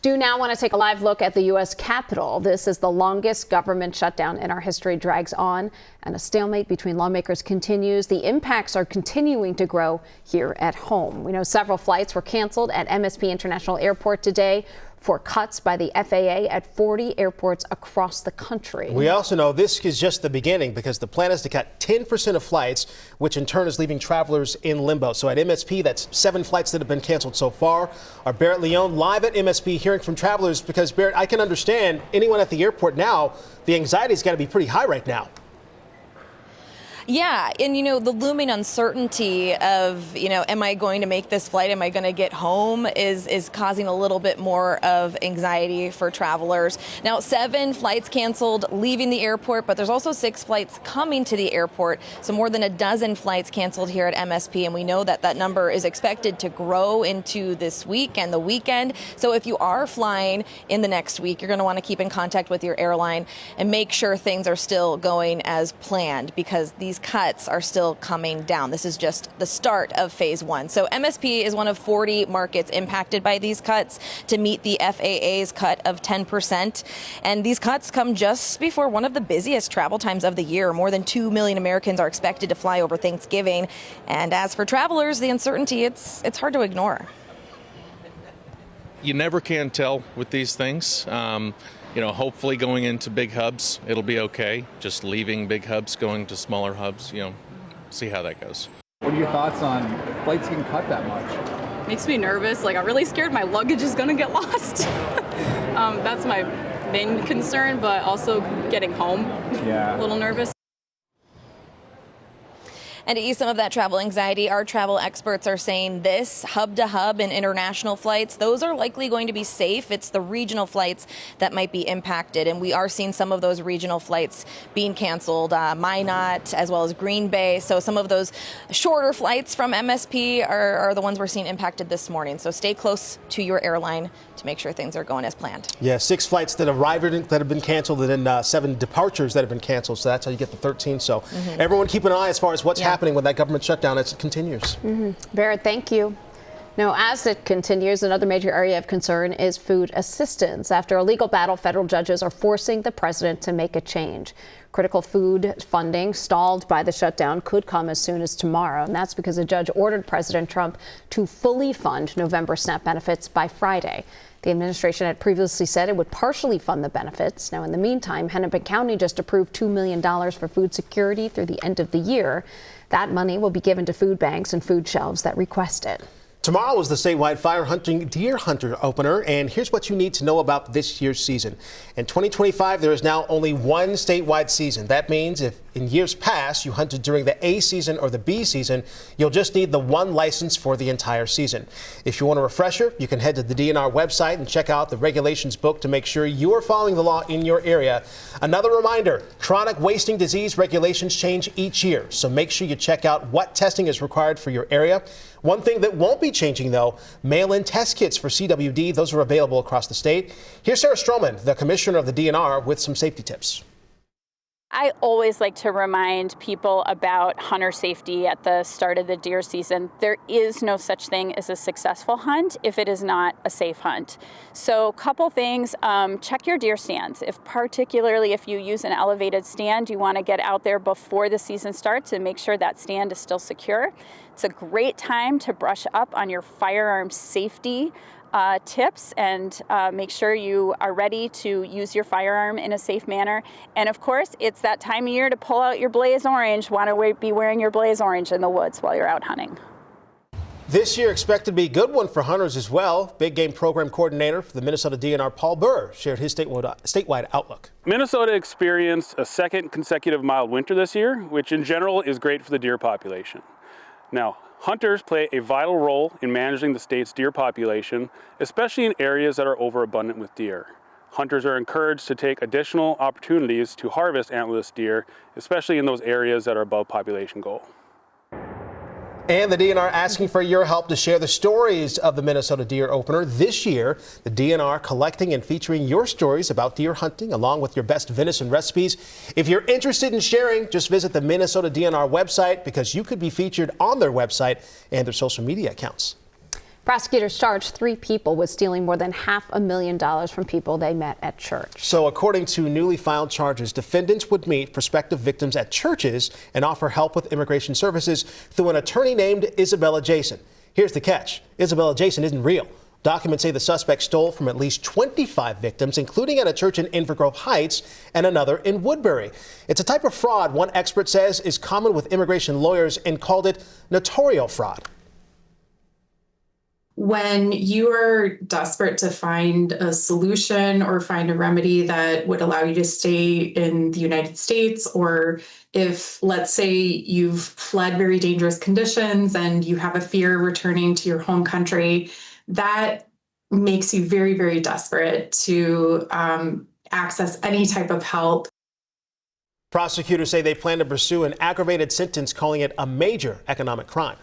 Do now want to take a live look at the U.S. Capitol. This is the longest government shutdown in our history, drags on, and a stalemate between lawmakers continues. The impacts are continuing to grow here at home. We know several flights were canceled at MSP International Airport today for cuts by the FAA at 40 airports across the country. We also know this is just the beginning because the plan is to cut 10% of flights, which in turn is leaving travelers in limbo. So at MSP, that's 7 flights that have been canceled so far. Our Barrett Leone live at MSP hearing from travelers because, Barrett, I can understand anyone at the airport now, the anxiety's got to be pretty high right now. Yeah, and the looming uncertainty of, am I going to make this flight? Am I going to get home is causing a little bit more of anxiety for travelers. Now, 7 flights canceled leaving the airport, but there's also 6 flights coming to the airport. So more than a dozen flights canceled here at MSP, and we know that number is expected to grow into this week and the weekend. So if you are flying in the next week, you're going to want to keep in contact with your airline and make sure things are still going as planned, because these cuts are still coming down. This is just the start of phase 1. So MSP is one of 40 markets impacted by these cuts to meet the FAA's cut of 10%. And these cuts come just before one of the busiest travel times of the year. More than 2 million Americans are expected to fly over Thanksgiving. And as for travelers, the uncertainty, it's hard to ignore. You never can tell with these things. Hopefully going into big hubs, it'll be okay. Just leaving big hubs, going to smaller hubs, see how that goes. What are your thoughts on flights getting cut that much? Makes me nervous. I'm really scared my luggage is going to get lost. That's my main concern, but also getting home. Yeah. A little nervous. And to ease some of that travel anxiety, our travel experts are saying this hub-to-hub and international flights, those are likely going to be safe. It's the regional flights that might be impacted. And we are seeing some of those regional flights being canceled, Minot as well as Green Bay. So some of those shorter flights from MSP are the ones we're seeing impacted this morning. So stay close to your airline to make sure things are going as planned. Yeah, 6 flights that arrived that have been canceled, and then 7 departures that have been canceled. So that's how you get the 13. So everyone keep an eye as far as what's happening with that government shutdown as it continues. Barrett, thank you. Now, as it continues, another major area of concern is food assistance. After a legal battle, federal judges are forcing the president to make a change. Critical food funding stalled by the shutdown could come as soon as tomorrow, and that's because a judge ordered President Trump to fully fund November SNAP benefits by Friday. The administration had previously said it would partially fund the benefits. Now, in the meantime, Hennepin County just approved $2 million for food security through the end of the year. That money will be given to food banks and food shelves that request it. Tomorrow is the statewide fire hunting deer hunter opener, and here's what you need to know about this year's season. In 2025, there is now only one statewide season. That means if in years past you hunted during the A season or the B season, you'll just need the one license for the entire season. If you want a refresher, you can head to the DNR website and check out the regulations book to make sure you are following the law in your area. Another reminder, chronic wasting disease regulations change each year, so make sure you check out what testing is required for your area. One thing that won't be changing, though, mail-in test kits for CWD. Those are available across the state. Here's Sarah Stroman, the commissioner of the DNR, with some safety tips. I always like to remind people about hunter safety at the start of the deer season. There is no such thing as a successful hunt if it is not a safe hunt. So a couple things, check your deer stands. Particularly if you use an elevated stand, you want to get out there before the season starts and make sure that stand is still secure. It's a great time to brush up on your firearm safety tips and make sure you are ready to use your firearm in a safe manner. And of course, it's that time of year to pull out your blaze orange. Want to be wearing your blaze orange in the woods while you're out hunting. This year expected to be a good one for hunters as well. Big Game Program Coordinator for the Minnesota DNR, Paul Burr, shared his statewide outlook. Minnesota experienced a second consecutive mild winter this year, which in general is great for the deer population. Now, hunters play a vital role in managing the state's deer population, especially in areas that are overabundant with deer. Hunters are encouraged to take additional opportunities to harvest antlerless deer, especially in those areas that are above population goal. And the DNR asking for your help to share the stories of the Minnesota Deer Opener. This year, the DNR collecting and featuring your stories about deer hunting along with your best venison recipes. If you're interested in sharing, just visit the Minnesota DNR website because you could be featured on their website and their social media accounts. Prosecutors charged 3 people with stealing more than $500,000 from people they met at church. So according to newly filed charges, defendants would meet prospective victims at churches and offer help with immigration services through an attorney named Isabella Jason. Here's the catch. Isabella Jason isn't real. Documents say the suspect stole from at least 25 victims, including at a church in Inver Grove Heights and another in Woodbury. It's a type of fraud one expert says is common with immigration lawyers and called it notarial fraud. When you are desperate to find a solution or find a remedy that would allow you to stay in the United States, or if, let's say, you've fled very dangerous conditions and you have a fear returning to your home country, that makes you very, very desperate to access any type of help. Prosecutors say they plan to pursue an aggravated sentence, calling it a major economic crime.